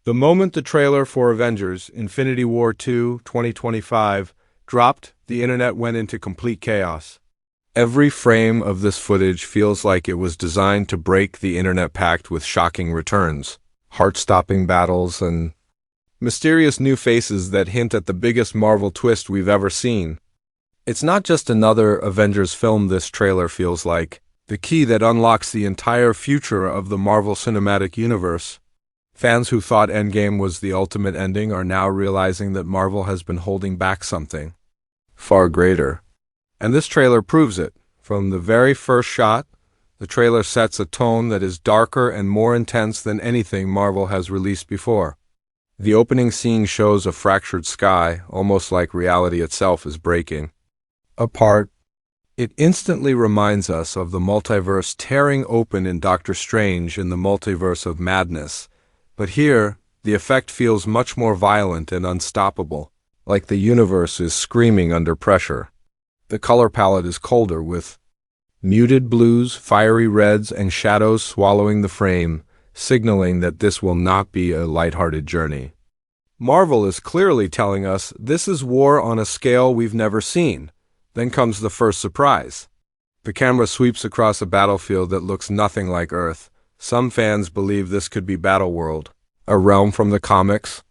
The moment the trailer for Avengers: Infinity War 2 2025 dropped, the internet went into complete chaos. Every frame of this footage feels like it was designed to break the internet packed with shocking returns, heart-stopping battles, and mysterious new faces that hint at the biggest Marvel twist we've ever seen. It's not just another Avengers film, this trailer feels like the key that unlocks the entire future of the Marvel Cinematic Universe. Fans who thought Endgame was the ultimate ending are now realizing that Marvel has been holding back something far greater. And this trailer proves it. From the very first shot, the trailer sets a tone that is darker and more intense than anything Marvel has released before. The opening scene shows a fractured sky, almost like reality itself is breaking apart. It instantly reminds us of the multiverse tearing open in Doctor Strange in the Multiverse of Madness. But here, the effect feels much more violent and unstoppable, like the universe is screaming under pressure. The color palette is colder, with muted blues, fiery reds, and shadows swallowing the frame, signaling that this will not be a lighthearted journey. Marvel is clearly telling us this is war on a scale we've never seen. Then comes the first surprise. The camera sweeps across a battlefield that looks nothing like Earth. Some fans believe this could be Battleworld, a realm from the comics,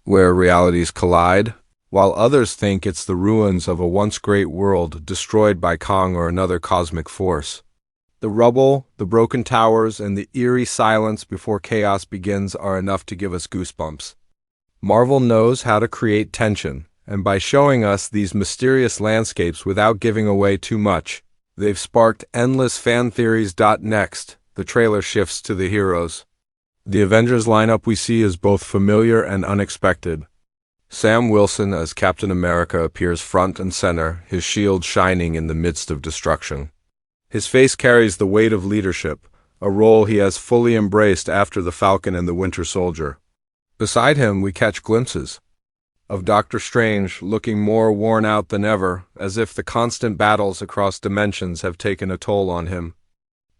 where realities collide, while others think it's the ruins of a once great world destroyed by Kang or another cosmic force. The rubble, the broken towers, and the eerie silence before chaos begins are enough to give us goosebumps. Marvel knows how to create tension, and by showing us these mysterious landscapes without giving away too much, they've sparked endless fan theories. Next, the trailer shifts to the heroes. The Avengers lineup we see is both familiar and unexpected. Sam Wilson as Captain America appears front and center, his shield shining in the midst of destruction. His face carries the weight of leadership, a role he has fully embraced after the Falcon and the Winter Soldier. Beside him, we catch glimpses of Doctor Strange, looking more worn out than ever, as if the constant battles across dimensions have taken a toll on him.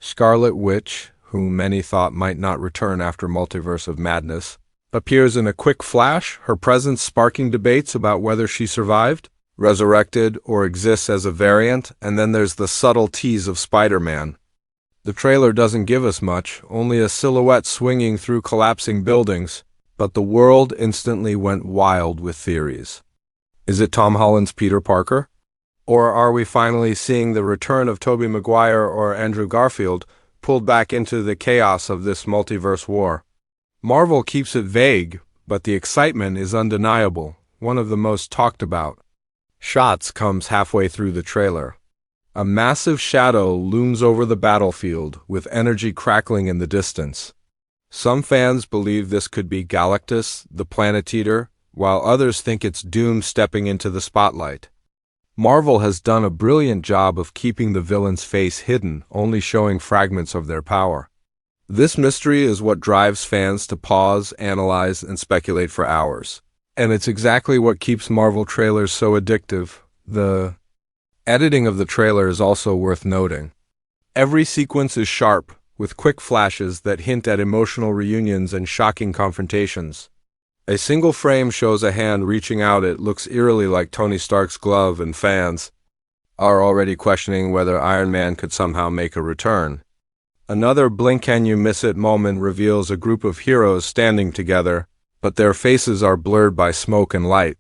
Scarlet Witch, whom many thought might not return after Multiverse of Madness, appears in a quick flash, her presence sparking debates about whether she survived, resurrected, or exists as a variant. And then there's the subtle tease of Spider-Man. The trailer doesn't give us much, only a silhouette swinging through collapsing buildings, but the world instantly went wild with theories. Is it Tom Holland's Peter Parker? Or are we finally seeing the return of Tobey Maguire or Andrew Garfield, pulled back into the chaos of this multiverse war? Marvel keeps it vague, but the excitement is undeniable. One of the most talked about shots comes halfway through the trailer. A massive shadow looms over the battlefield, with energy crackling in the distance. Some fans believe this could be Galactus, the Planet Eater, while others think it's Doom stepping into the spotlight. Marvel has done a brilliant job of keeping the villain's face hidden, only showing fragments of their power. This mystery is what drives fans to pause, analyze, and speculate for hours. And it's exactly what keeps Marvel trailers so addictive. The editing of the trailer is also worth noting. Every sequence is sharp, with quick flashes that hint at emotional reunions and shocking confrontations. A single frame shows a hand reaching out. It looks eerily like Tony Stark's glove, and fans are already questioning whether Iron Man could somehow make a return. Another blink can you miss it moment reveals a group of heroes standing together, but their faces are blurred by smoke and light.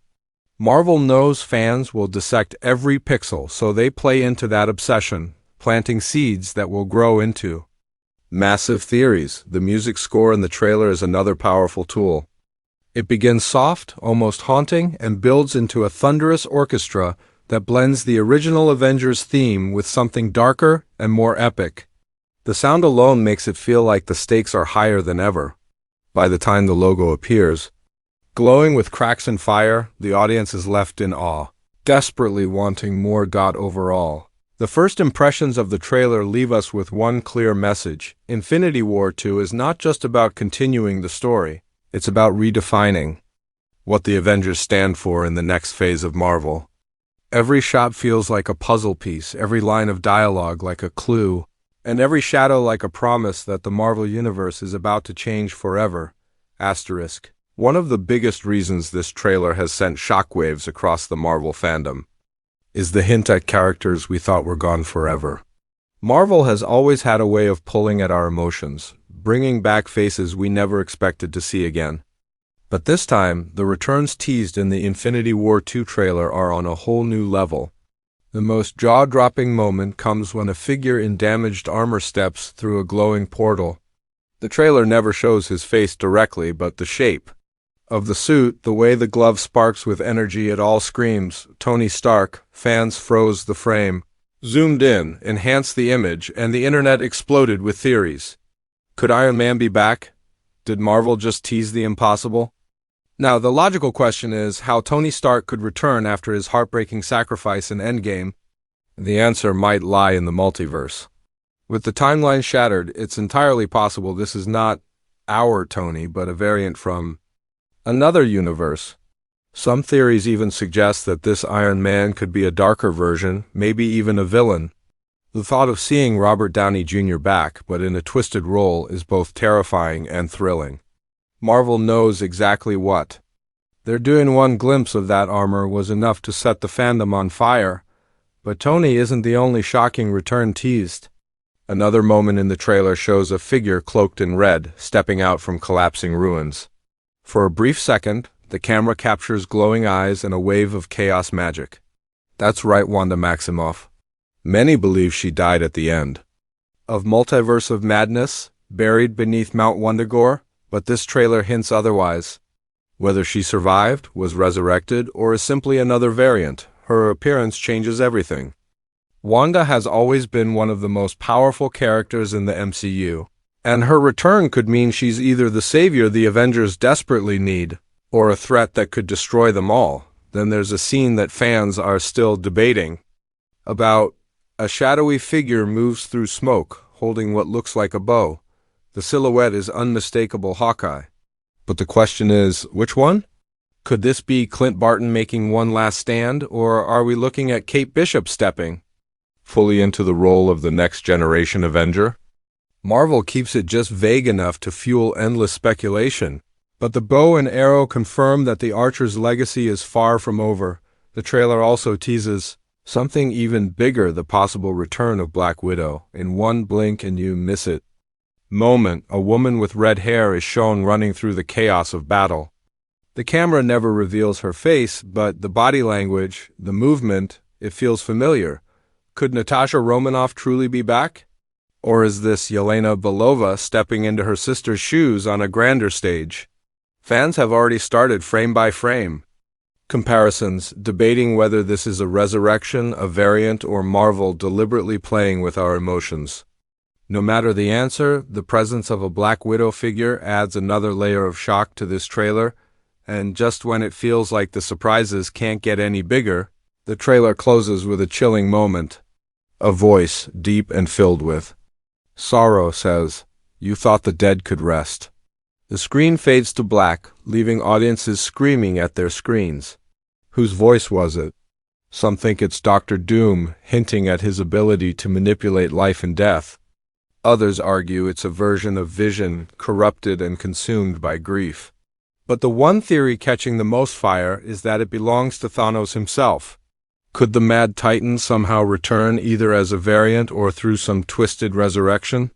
Marvel knows fans will dissect every pixel, so they play into that obsession, planting seeds that will grow into massive theories. The music score in the trailer is another powerful tool. It begins soft, almost haunting, and builds into a thunderous orchestra that blends the original Avengers theme with something darker and more epic. The sound alone makes it feel like the stakes are higher than ever. By the time the logo appears, glowing with cracks and fire, the audience is left in awe, desperately wanting more. Overall, the first impressions of the trailer leave us with one clear message. Infinity War 2 is not just about continuing the story, it's about redefining what the Avengers stand for in the next phase of Marvel. Every shot feels like a puzzle piece, every line of dialogue like a clue, and every shadow like a promise that the Marvel Universe is about to change forever. Asterisk. One of the biggest reasons this trailer has sent shockwaves across the Marvel fandom is the hint at characters we thought were gone forever. Marvel has always had a way of pulling at our emotions, bringing back faces we never expected to see again. But this time, the returns teased in the Infinity War 2 trailer are on a whole new level. The most jaw-dropping moment comes when a figure in damaged armor steps through a glowing portal. The trailer never shows his face directly, but the shape of the suit, the way the glove sparks with energy, it all screams Tony Stark. Fans froze the frame, zoomed in, enhanced the image, and the internet exploded with theories. Could Iron Man be back? Did Marvel just tease the impossible? Now, the logical question is how Tony Stark could return after his heartbreaking sacrifice in Endgame. The answer might lie in the multiverse. With the timeline shattered, it's entirely possible this is not our Tony, but a variant from another universe. Some theories even suggest that this Iron Man could be a darker version, maybe even a villain. The thought of seeing Robert Downey Jr. back, but in a twisted role, is both terrifying and thrilling. Marvel knows exactly what they're doing. One glimpse of that armor was enough to set the fandom on fire. But Tony isn't the only shocking return teased. Another moment in the trailer shows a figure cloaked in red, stepping out from collapsing ruins. For a brief second, the camera captures glowing eyes and a wave of chaos magic. That's right, Wanda Maximoff. Many believe she died at the end of Multiverse of Madness, buried beneath Mount Wundagore, but this trailer hints otherwise. Whether she survived, was resurrected, or is simply another variant, her appearance changes everything. Wanda has always been one of the most powerful characters in the MCU, and her return could mean she's either the savior the Avengers desperately need, or a threat that could destroy them all. Then there's a scene that fans are still debating about. A shadowy figure moves through smoke, holding what looks like a bow. The silhouette is unmistakable Hawkeye. But the question is, which one? Could this be Clint Barton making one last stand, or are we looking at Kate Bishop stepping fully into the role of the next generation Avenger? Marvel keeps it just vague enough to fuel endless speculation, but the bow and arrow confirm that the Archer's legacy is far from over. The trailer also teases something even bigger, the possible return of Black Widow. In one blink and you miss it moment, a woman with red hair is shown running through the chaos of battle. The camera never reveals her face, but the body language, the movement, it feels familiar. Could Natasha Romanoff truly be back? Or is this Yelena Belova stepping into her sister's shoes on a grander stage? Fans have already started frame-by-frame comparisons, debating whether this is a resurrection, a variant, or Marvel deliberately playing with our emotions. No matter the answer, the presence of a Black Widow figure adds another layer of shock to this trailer, and just when it feels like the surprises can't get any bigger, the trailer closes with a chilling moment. A voice, deep and filled with sorrow, says, "You thought the dead could rest." The screen fades to black, leaving audiences screaming at their screens. Whose voice was it? Some think it's Dr. Doom, hinting at his ability to manipulate life and death. Others argue it's a version of Vision, corrupted and consumed by grief. But the one theory catching the most fire is that it belongs to Thanos himself. Could the Mad Titan somehow return, either as a variant or through some twisted resurrection?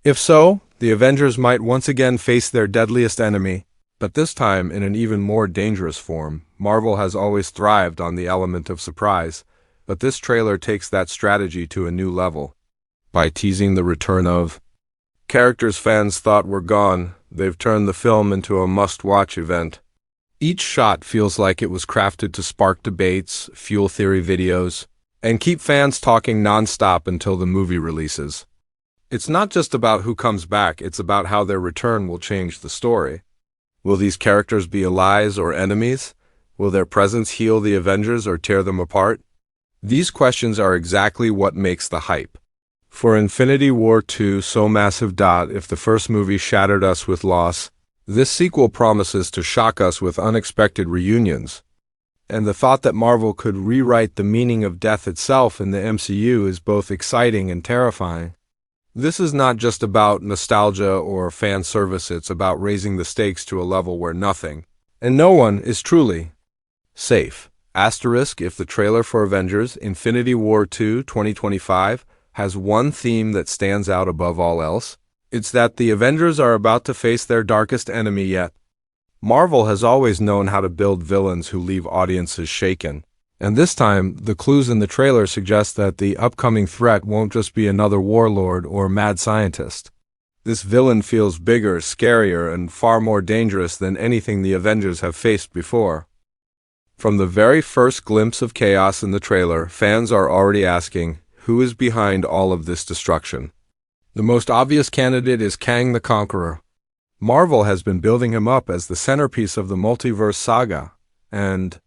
If so, the Avengers might once again face their deadliest enemy, but this time in an even more dangerous form. Marvel has always thrived on the element of surprise, but this trailer takes that strategy to a new level. By teasing the return of characters fans thought were gone, they've turned the film into a must-watch event. Each shot feels like it was crafted to spark debates, fuel theory videos, and keep fans talking non-stop until the movie releases. It's not just about who comes back, it's about how their return will change the story. Will these characters be allies or enemies? Will their presence heal the Avengers or tear them apart? These questions are exactly what makes the hype. For Infinity War 2, so massive. If the first movie shattered us with loss, this sequel promises to shock us with unexpected reunions. And the thought that Marvel could rewrite the meaning of death itself in the MCU is both exciting and terrifying. This is not just about nostalgia or fan service, it's about raising the stakes to a level where nothing, and no one, is truly safe. Asterisk if the trailer for Avengers Infinity War 2 2025 has one theme that stands out above all else, it's that the Avengers are about to face their darkest enemy yet. Marvel has always known how to build villains who leave audiences shaken. And this time, the clues in the trailer suggest that the upcoming threat won't just be another warlord or mad scientist. This villain feels bigger, scarier, and far more dangerous than anything the Avengers have faced before. From the very first glimpse of chaos in the trailer, fans are already asking, who is behind all of this destruction? The most obvious candidate is Kang the Conqueror. Marvel has been building him up as the centerpiece of the Multiverse Saga, and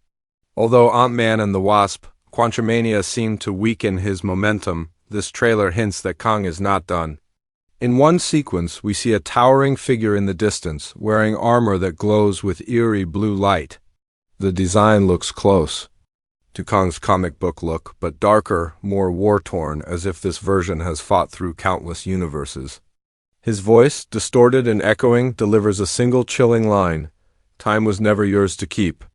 although Ant-Man and the Wasp: Quantumania seemed to weaken his momentum, this trailer hints that Kang is not done. In one sequence, we see a towering figure in the distance, wearing armor that glows with eerie blue light. The design looks close to Kang's comic book look, but darker, more war-torn, as if this version has fought through countless universes. His voice, distorted and echoing, delivers a single chilling line: "Time was never yours to keep."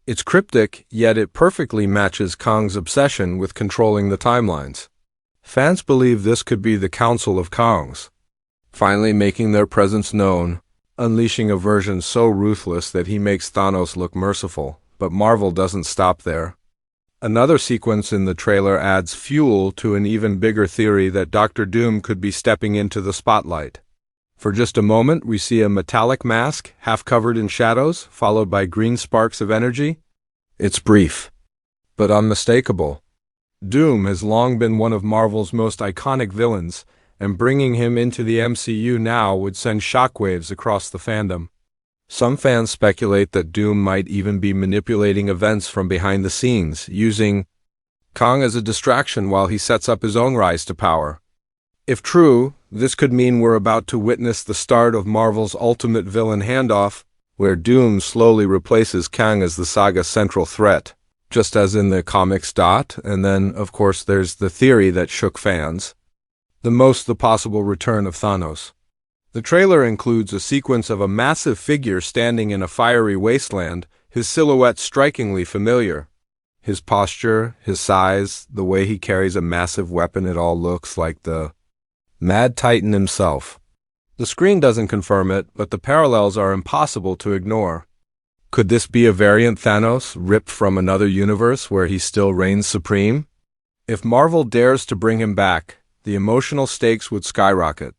It's cryptic, yet it perfectly matches Kang's obsession with controlling the timelines. Fans believe this could be the Council of Kangs, finally making their presence known, unleashing a version so ruthless that he makes Thanos look merciful. But Marvel doesn't stop there. Another sequence in the trailer adds fuel to an even bigger theory that Dr. Doom could be stepping into the spotlight. For just a moment, we see a metallic mask, half covered in shadows, followed by green sparks of energy. It's brief, but unmistakable. Doom has long been one of Marvel's most iconic villains, and bringing him into the MCU now would send shockwaves across the fandom. Some fans speculate that Doom might even be manipulating events from behind the scenes, using Kang as a distraction while he sets up his own rise to power. If true, this could mean we're about to witness the start of Marvel's ultimate villain handoff, where Doom slowly replaces Kang as the saga's central threat, just as in the comics. And then, of course, there's the theory that shook fans: the possible return of Thanos. The trailer includes a sequence of a massive figure standing in a fiery wasteland, his silhouette strikingly familiar. His posture, his size, the way he carries a massive weapon, it all looks like the Mad Titan himself. The screen doesn't confirm it, but the parallels are impossible to ignore. Could this be a variant Thanos, ripped from another universe where he still reigns supreme? If Marvel dares to bring him back, the emotional stakes would skyrocket.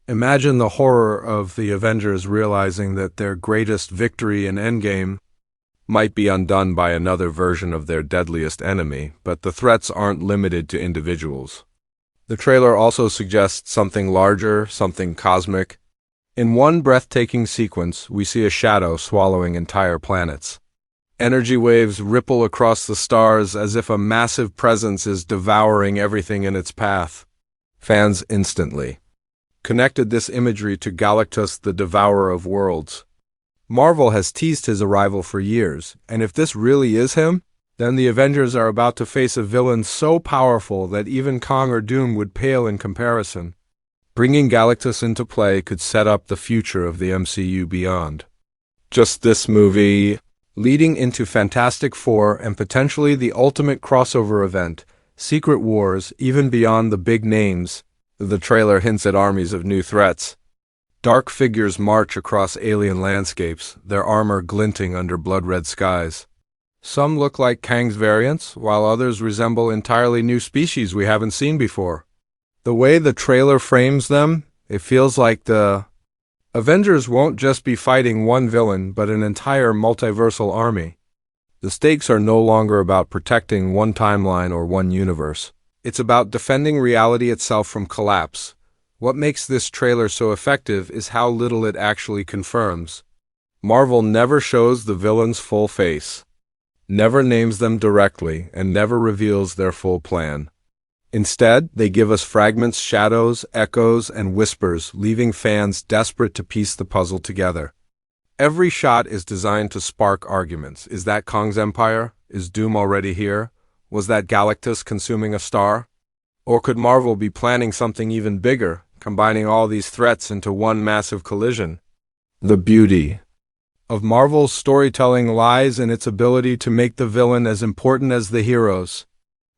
Imagine the horror of the Avengers realizing that their greatest victory in Endgame might be undone by another version of their deadliest enemy, but the threats aren't limited to individuals. The trailer also suggests something larger, something cosmic. In one breathtaking sequence, we see a shadow swallowing entire planets. Energy waves ripple across the stars as if a massive presence is devouring everything in its path. Fans instantly connected this imagery to Galactus, the devourer of worlds. Marvel has teased his arrival for years, and if this really is him, then the Avengers are about to face a villain so powerful that even Kang or Doom would pale in comparison. Bringing Galactus into play could set up the future of the MCU beyond just this movie, leading into Fantastic Four and potentially the ultimate crossover event, Secret Wars, even beyond the big names. The trailer hints at armies of new threats. Dark figures march across alien landscapes, their armor glinting under blood-red skies. Some look like Kang's variants, while others resemble entirely new species we haven't seen before. The way the trailer frames them, it feels like the Avengers won't just be fighting one villain, but an entire multiversal army. The stakes are no longer about protecting one timeline or one universe. It's about defending reality itself from collapse. What makes this trailer so effective is how little it actually confirms. Marvel never shows the villain's full face, never names them directly, and never reveals their full plan. Instead, they give us fragments, shadows, echoes, and whispers, leaving fans desperate to piece the puzzle together. Every shot is designed to spark arguments. Is that Kang's empire? Is Doom already here? Was that Galactus consuming a star? Or could Marvel be planning something even bigger, combining all these threats into one massive collision. The beauty of Marvel's storytelling lies in its ability to make the villain as important as the heroes.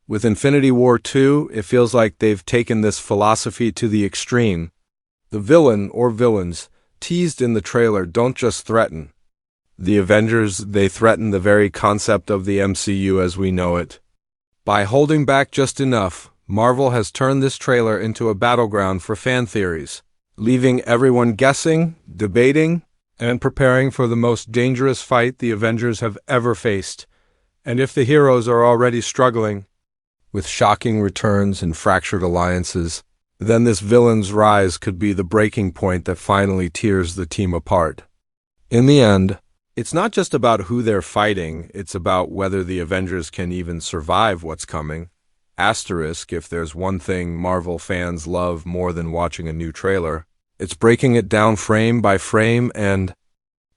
With Infinity War 2, it feels like they've taken this philosophy to the extreme. The villain, or villains, teased in the trailer don't just threaten the Avengers, they threaten the very concept of the MCU as we know it. By holding back just enough, Marvel has turned this trailer into a battleground for fan theories, leaving everyone guessing, debating, and preparing for the most dangerous fight the Avengers have ever faced. And if the heroes are already struggling with shocking returns and fractured alliances, then this villain's rise could be the breaking point that finally tears the team apart. In the end, it's not just about who they're fighting, it's about whether the Avengers can even survive what's coming. Asterisk, if there's one thing Marvel fans love more than watching a new trailer, it's breaking it down frame by frame and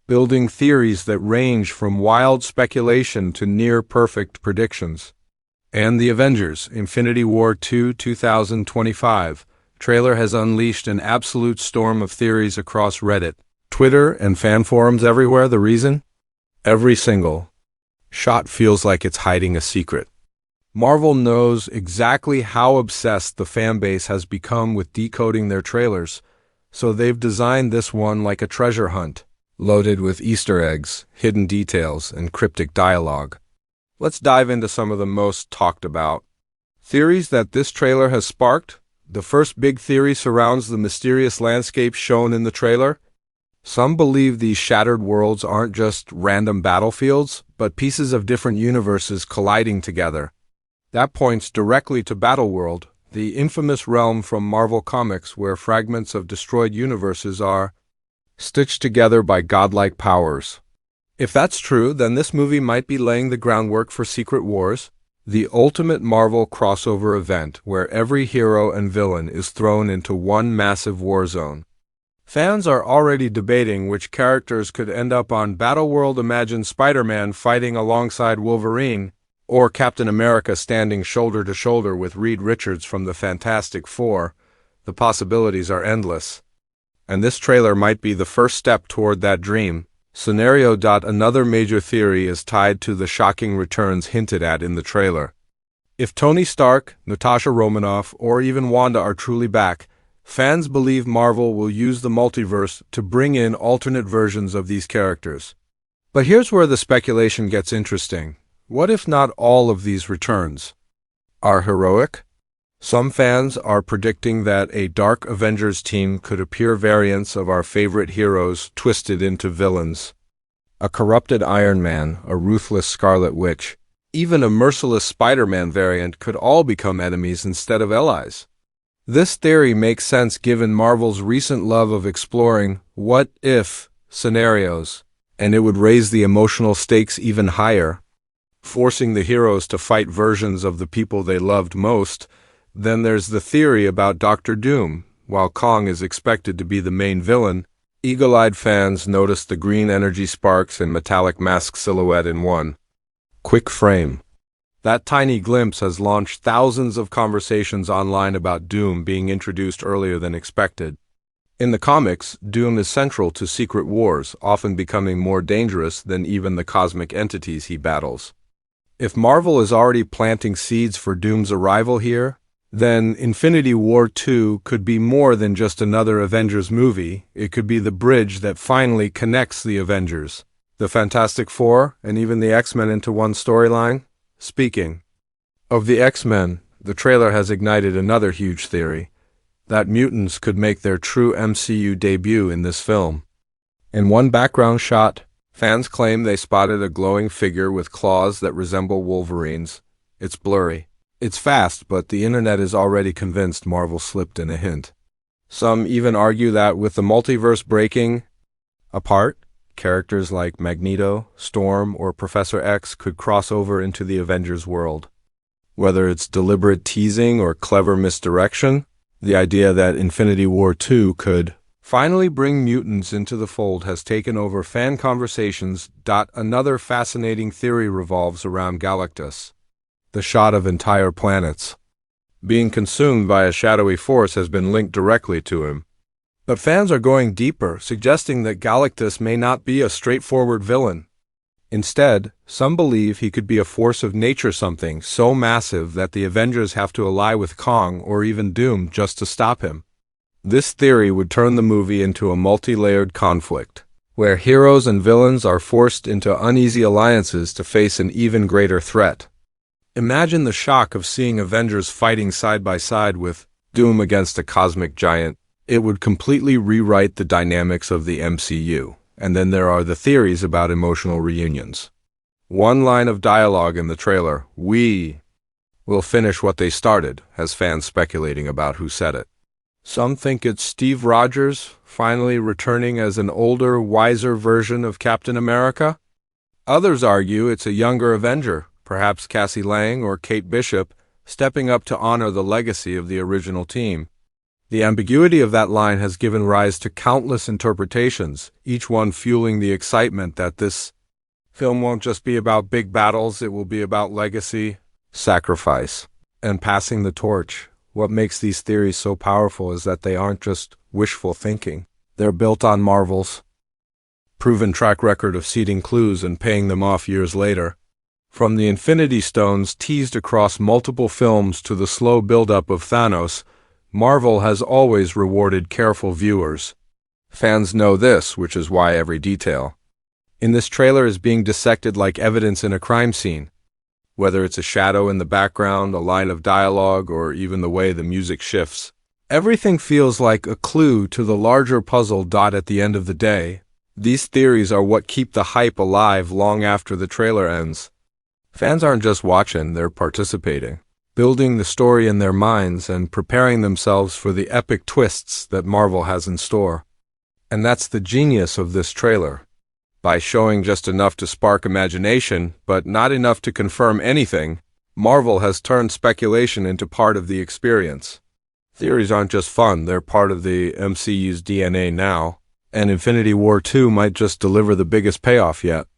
building theories that range from wild speculation to near-perfect predictions. And the Avengers, Infinity War 2 2025 trailer has unleashed an absolute storm of theories across Reddit, Twitter, and fan forums everywhere. The reason? Every single shot feels like it's hiding a secret. Marvel knows exactly how obsessed the fan base has become with decoding their trailers, so they've designed this one like a treasure hunt, loaded with Easter eggs, hidden details, and cryptic dialogue. Let's dive into some of the most talked about theories that this trailer has sparked. The first big theory surrounds the mysterious landscape shown in the trailer. Some believe these shattered worlds aren't just random battlefields, but pieces of different universes colliding together. That points directly to Battleworld, the infamous realm from Marvel Comics where fragments of destroyed universes are stitched together by godlike powers. If that's true, then this movie might be laying the groundwork for Secret Wars, the ultimate Marvel crossover event where every hero and villain is thrown into one massive war zone. Fans are already debating which characters could end up on Battleworld. Imagine Spider-Man fighting alongside Wolverine, or Captain America standing shoulder to shoulder with Reed Richards from the Fantastic Four. The possibilities are endless. And this trailer might be the first step toward that dream. Scenario. Another major theory is tied to the shocking returns hinted at in the trailer. If Tony Stark, Natasha Romanoff, or even Wanda are truly back, fans believe Marvel will use the multiverse to bring in alternate versions of these characters. But here's where the speculation gets interesting. What if not all of these returns are heroic? Some fans are predicting that a dark Avengers team could appear variants of our favorite heroes twisted into villains. A corrupted Iron Man, a ruthless Scarlet Witch, even a merciless Spider-Man variant could all become enemies instead of allies. This theory makes sense given Marvel's recent love of exploring what-if scenarios, and it would raise the emotional stakes even higher, forcing the heroes to fight versions of the people they loved most. Then there's the theory about Doctor Doom. While Kang is expected to be the main villain, eagle-eyed fans notice the green energy sparks and metallic mask silhouette in one quick frame. That tiny glimpse has launched thousands of conversations online about Doom being introduced earlier than expected. In the comics, Doom is central to Secret Wars, often becoming more dangerous than even the cosmic entities he battles. If Marvel is already planting seeds for Doom's arrival here, then Infinity War 2 could be more than just another Avengers movie. It could be the bridge that finally connects the Avengers, the Fantastic Four, and even the X-Men into one storyline. Speaking of the X-Men, the trailer has ignited another huge theory, that mutants could make their true MCU debut in this film. In one background shot, fans claim they spotted a glowing figure with claws that resemble Wolverine's. It's blurry. It's fast, but the internet is already convinced Marvel slipped in a hint. Some even argue that with the multiverse breaking apart, characters like Magneto, Storm, or Professor X could cross over into the Avengers world. Whether it's deliberate teasing or clever misdirection, the idea that Infinity War 2 could finally bring mutants into the fold has taken over fan conversations. Another fascinating theory revolves around Galactus, the shot of entire planets Being consumed by a shadowy force has been linked directly to him. But fans are going deeper, suggesting that Galactus may not be a straightforward villain. Instead, some believe he could be a force of nature, something so massive that the Avengers have to ally with Kang or even Doom just to stop him. This theory would turn the movie into a multi-layered conflict, where heroes and villains are forced into uneasy alliances to face an even greater threat. Imagine the shock of seeing Avengers fighting side by side with Doom against a cosmic giant. It would completely rewrite the dynamics of the MCU. And then there are the theories about emotional reunions. One line of dialogue in the trailer, "We will finish what they started," has fans speculating about who said it. Some think it's Steve Rogers, finally returning as an older, wiser version of Captain America. Others argue it's a younger Avenger, perhaps Cassie Lang or Kate Bishop, stepping up to honor the legacy of the original team. The ambiguity of that line has given rise to countless interpretations, each one fueling the excitement that this film won't just be about big battles, it will be about legacy, sacrifice, and passing the torch. What makes these theories so powerful is that they aren't just wishful thinking. They're built on Marvel's proven track record of seeding clues and paying them off years later. From the Infinity Stones teased across multiple films to the slow build-up of Thanos, Marvel has always rewarded careful viewers. Fans know this, which is why every detail in this trailer is being dissected like evidence in a crime scene. Whether it's a shadow in the background, a line of dialogue, or even the way the music shifts, everything feels like a clue to the larger puzzle. At the end of the day, these theories are what keep the hype alive long after the trailer ends. Fans aren't just watching, they're participating, building the story in their minds and preparing themselves for the epic twists that Marvel has in store. And that's the genius of this trailer. By showing just enough to spark imagination, but not enough to confirm anything, Marvel has turned speculation into part of the experience. Theories aren't just fun, they're part of the MCU's DNA now, and Infinity War 2 might just deliver the biggest payoff yet.